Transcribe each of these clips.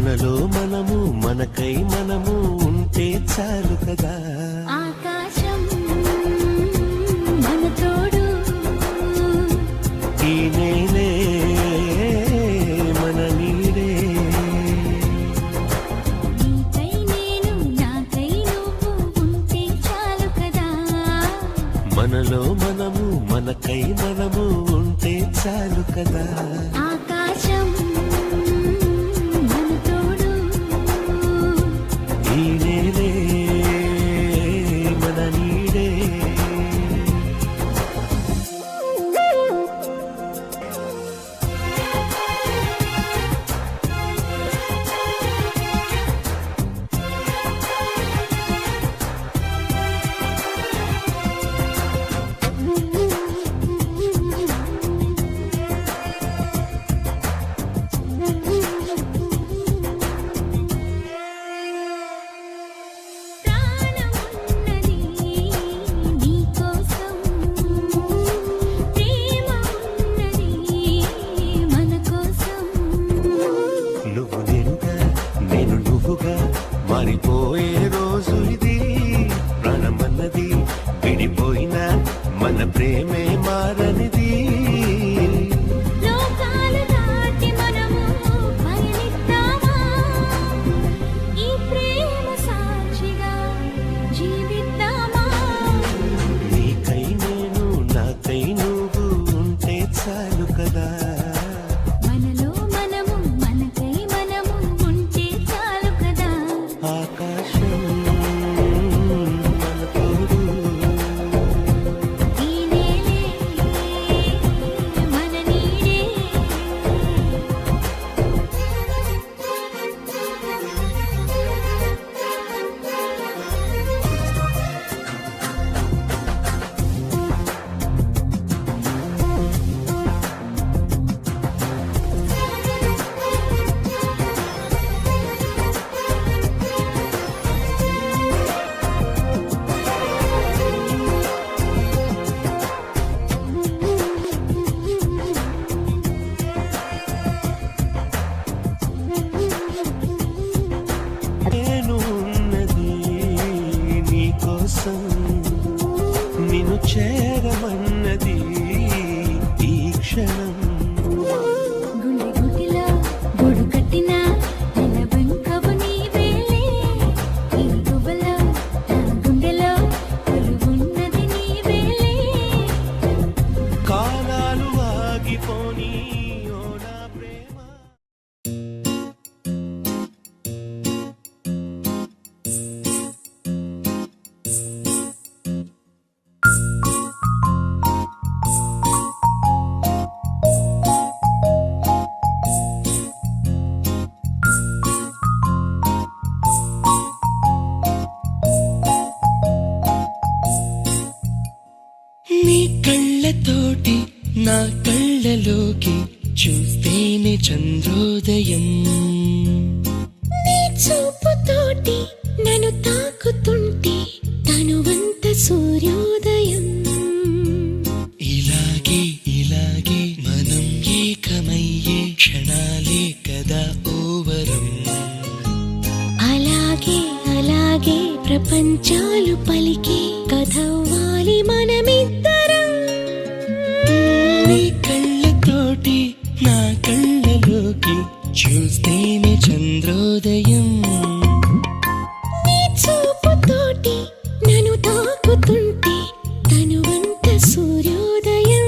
మనలో మనము మనకై మనము ఉంటే చాలు కదా. ఆకాశం మన తోడు, ఈ నేలే మన నీడే. నీకై నేను నాకై నువ్వు ఉంటే చాలు కదా. మనలో మనము మనకై మనము ఉంటే చాలు కదా. ఆకాశం మన తోడు, ఈ నేలే మన నీడే. ప్రాణమున్నది నీకోసం, ప్రేమ ఉన్నది మన కోసం. నువ్వు నేనుగా నేను నువ్వుగా మారిపోయే రోజు ఇది. ప్రాణమన్నది విడిపోయినా మన ప్రేమే మారనిది. లోకాలు దాటి మనము పయనిద్దామా, ఈ ప్రేమ సాక్షిగా జీవిద్దామా. నీకై నేను నాకై నువ్వు ఉంటే చాలు కదా. మనలో మనము మనకై మనము ఉంటే చాలు కదా. ఆకాశం మన తోడు, ఈ నేలే మన నీడే. నేను ఉన్నది నీకోసం, నిన్ను చేరమన్నది ఈ క్షణం. గుండె గుటిలో గూడు కట్టిన నెలవంకవు నీవేలే. ఈ గువ్వలో నా గుండెలో కొలువున్నది నీవేలే. కాలాలు ఆగిపోని ఓ నా ప్రేమ. నీ కళ్ళతోటి నా కళ్ళలోకి చూస్తేనే చంద్రోదయం. నీ చూపుతోటి నన్ను తాకుతుంటే తనువంత సూర్యోదయం. ఇలాగే ఇలాగే మనం ఏకమయ్యే క్షణాలే కదా ఓవరం. అలాగే అలాగే ప్రపంచాలు పలికే కథవ్వాలి మనమిద్దరం. నీ కళ్ళతోటి నా కళ్ళలోకి చూస్తేనే చంద్రోదయం. నీ చూపుతోటి నన్ను తాకుతుంటే తనువంత సూర్యోదయం.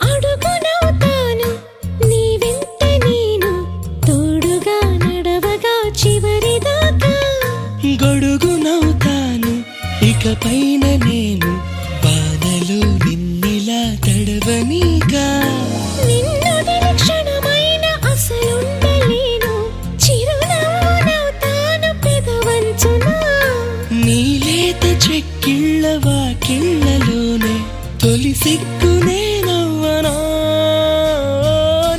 అడుగునవుతాను నీ వెంట నేను, తోడుగా నడవగా చివరిదాకా. గొడుగునవుతాను ఇకపైన నేను, వానలో నిన్నిలా తడవనీగా. నిన్ను క్షణమైన అసలుండలేను, చిరునవ్వునవుతాను పెదవంచునా. తొలి సిగ్గునే నవ్వనా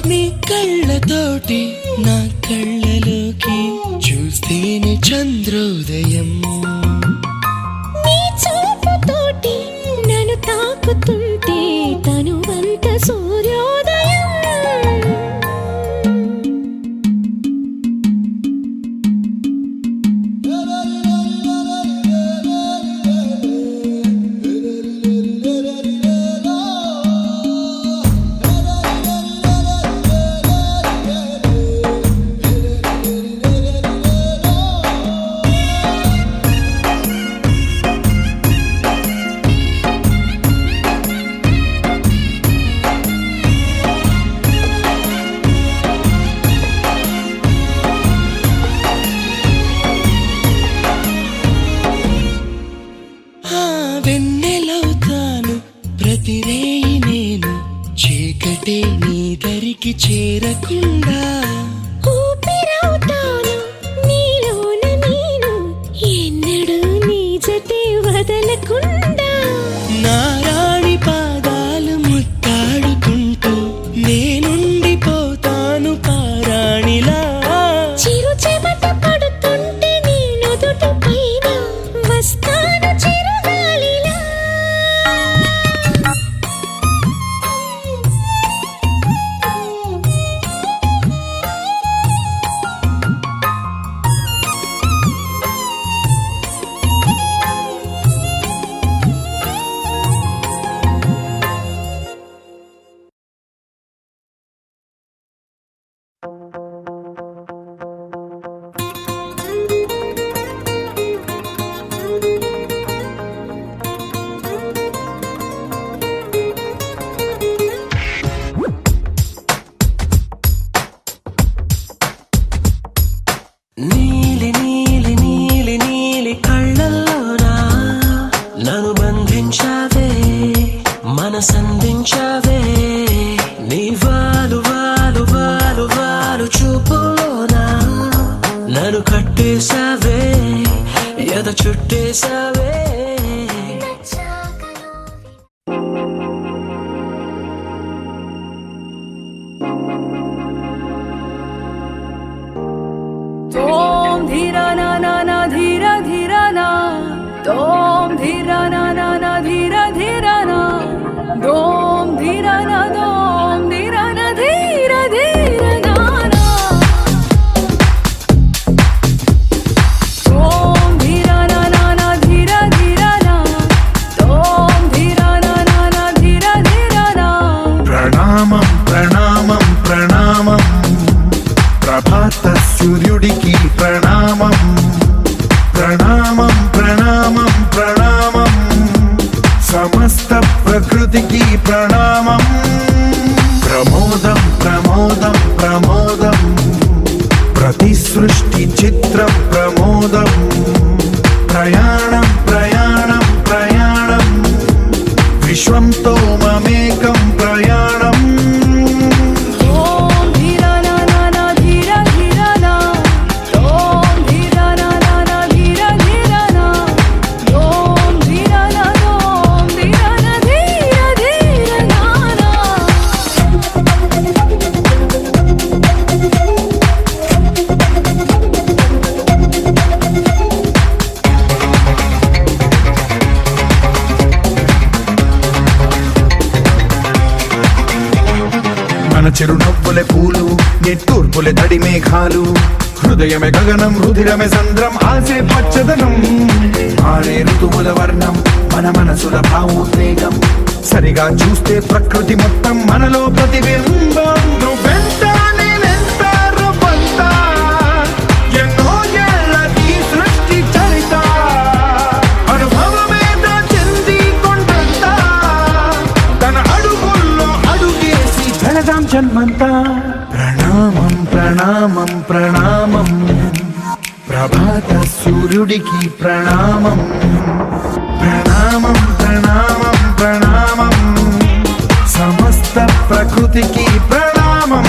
నీ కళ్ళతోటి నా కళ్ళలోకి చూస్తేనే చంద్రోదయం నీ చూపుతోటి నన్ను తాకుతుంటే తనువంత సూర్యోదయం వెన్నెలవుతాను ప్రతిరేయి నేను చీకటే నీ దరికి చేరకుండా ఊపిరవుతాను నీలోన నేను ఎన్నడూ నీ జతే వదలకుండా నారాణి పాదాలు ముత్తాడుకుంటూ నేనుండిపోతాను పారాణిలా చిరు చెమట పడుతుంటే నీ నుదుటి పైన వస్తాను చిరుగాలిలా నీలి నీలి నీలి నీలి కళ్ళల్లోనా నన్ను బంధించావే మనసందించావే నీ వాలు వాలు వాలు వాలు చూపులోనా నన్ను కట్టేశావే ఎద చుట్టేశావే Tom dhira na na na dhira dhira na Tom dhira na na na dhira dhira na Dom dhira na dhira dhira na na Tom dhira na na dhira dhira na Tom dhira na na dhira dhira na ప్రణామం ప్రణామం ప్రణామం ప్రభాత సూర్యుడికి ప్రణామం ప్రణామం ప్రణామం ప్రణామం సమస్త ప్రకృతికి ప్రణామం ప్రమోదం ప్రమోదం ప్రమోదం ప్రతి సృష్టి చిత్రం ప్రమోదం ప్రయాణం ప్రయాణం ప్రయాణం విశ్వంతో మమేకం ప్రయాణం Om dhira na na na dhira dhira na Om dhira na na na dhira dhira na Om dhira na dhira dhira na na మన చిరునవ్వులే పూలు నిట్టూర్పులే తడి మేఘాలు హృదయమే గగనం రుధిరమే సంద్రం ఆసే పచ్చదనం ఆరే ఋతువుల వర్ణం మన మనసుల భావోద్వేగం సరిగా చూస్తే ప్రకృతి మొత్తం మనలో ప్రతిబింబం నువ్వెంత నేనెంత రవ్వంత ఎన్నో ఏళ్ళది సృష్టి చరిత అనుభవమేదో చెంది కొండంతా తన అడుగుల్లో అడుగేసి జనదాం జన్మంతా ప్రణామం ప్రణామం ప్రణామం ప్రభాత సూర్యుడికి ప్రణామం ప్రణామం ప్రణామం ప్రణామం సమస్త ప్రకృతికి ప్రణామం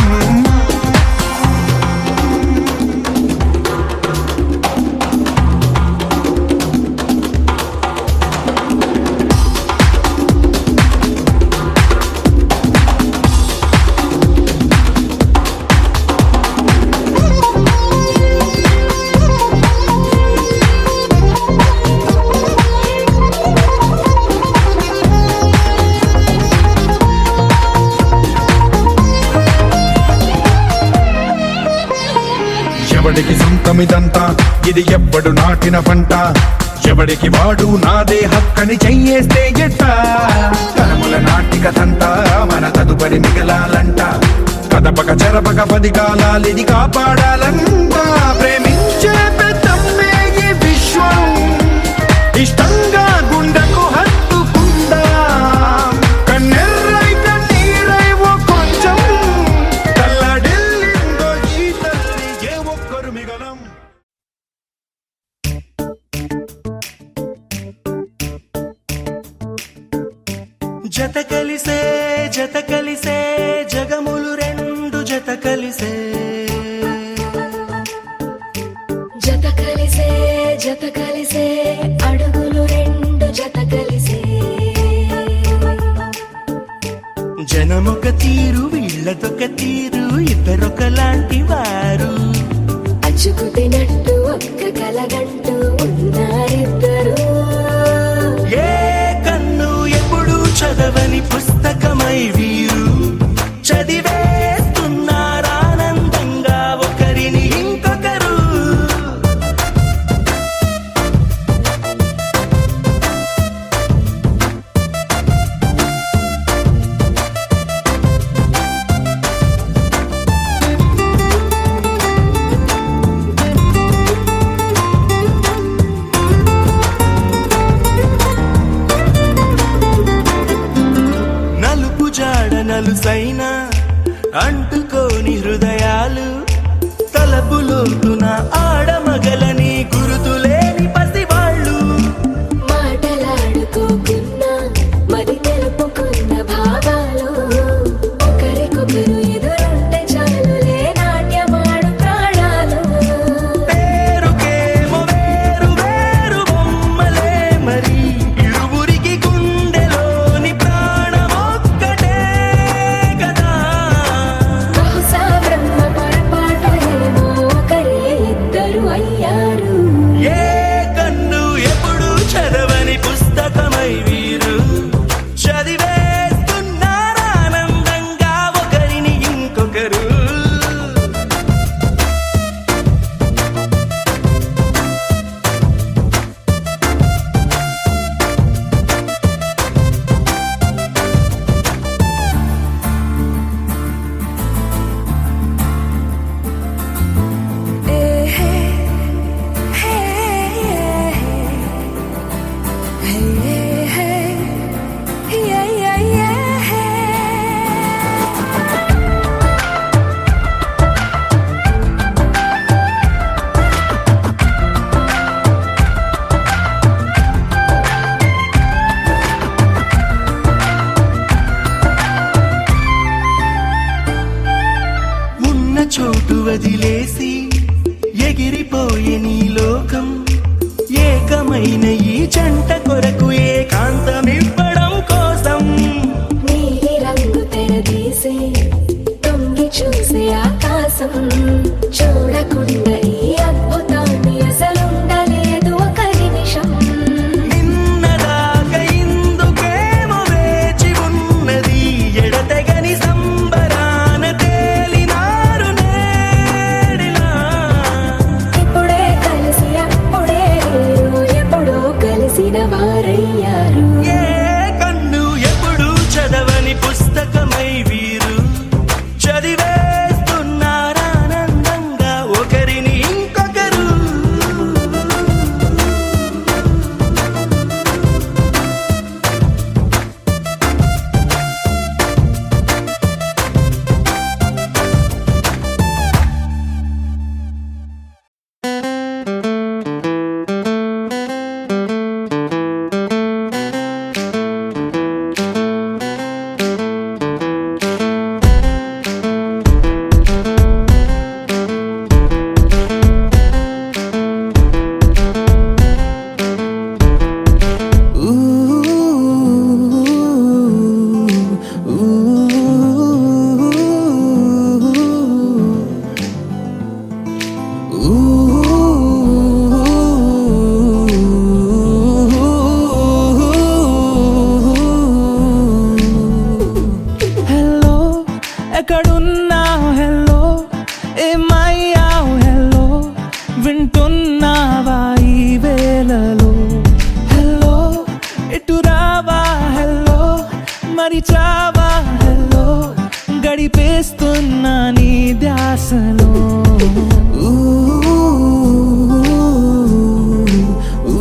భూమిదంతా ఇది ఎవ్వడు నాటిన పంట ఎవడికి వాడు నాదే హక్కని చెయ్యేస్తే ఎట్ట తరముల నాటిక తంట మన తదుపరి మిగలాలంట కదపక చెరపక 10 కాలాలిది కాపాడాలంట ప్రేమించే పెద్దమ్మే ఈ విశ్వం ఇష్టంగా గుండెకు హత్తుకుందా కన్నెర్రై కన్నీరై ఓ కొంచెం తల్లడిల్లిందో ఈ తల్లి ఏ ఒక్కరు మిగలం జత కలిసే జగములు రెండు జత కలిసే జత కలిసే అడుగులు రెండు జత కలిసే జనమొక తీరు వీళ్ళదొక తీరు ఇద్దరొకలాంటి వారు అచ్చుకు తినట్టు ఒక్క కలగంటూ ఉన్నారిద్దరు ఏ కన్ను ఎప్పుడు చదవని పుస్తకమై వీరు చదివేస్తున్నారానందంగా ఒకరిని ఇంకొకరు నలుపు జాడ నలుసైన అంటుకోని హృదయాలు తలపులోతున ఆడమగలని గురుతులేని పసివాళ్ళు మాటలాడుకోకున్నా మరి తెలుపుకున్న భావాలు ఒకరికొకరు ఎదురుంటే చాలులే నాట్యమాడు ప్రాణాలు పేరుకేమో వేరు వేరు బొమ్మలే మరి ఇరువురికి గుండెలోని ప్రాణమొక్కటే కదా బహుశా బ్రహ్మ పొరపాటు ఏమో ఒకరే ఇద్దరు అయ్యారు ఏ కన్ను ఎప్పుడు చదవని పుస్తకమై వీరు చదివేస్తున్నారానందంగా ఒకరిని ఇంకొకరు ఉన్న చోటు వదిలేసి ఎగిరిపోయే నీ లోకం ఏకమైన ఈ జంట కొరకు ఏకాంతమివ్వడం కోసం నీలి రంగు తెరదీసే తొంగి చూసే ఆకాశం చూడకుండా ఈ అద్భుతాన్ని అసలుండలేదు ఒక నిమిషం నిన్నదాకా ఇందుకేమో వేచి ఉన్నది ఎడతెగని సంబరాన తేలినారు నేడిలా ఇప్పుడే కలిసి అప్పుడే లేరు ఎప్పుడో కలిసిన ఉన్నావా ఈ వేళలో హలో ఎటు రావా హలో మరి చావా హలో గడిపేస్తున్నా నీ ధ్యాసలో ఊ, ఊ,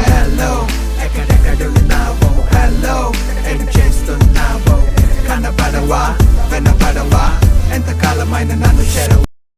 Hello, ఎక్కడెక్కడున్నావో హలో ఏం చేస్తున్నావో కనపడవా వినపడవా ఎంతకాలమైన నన్ను చెరవా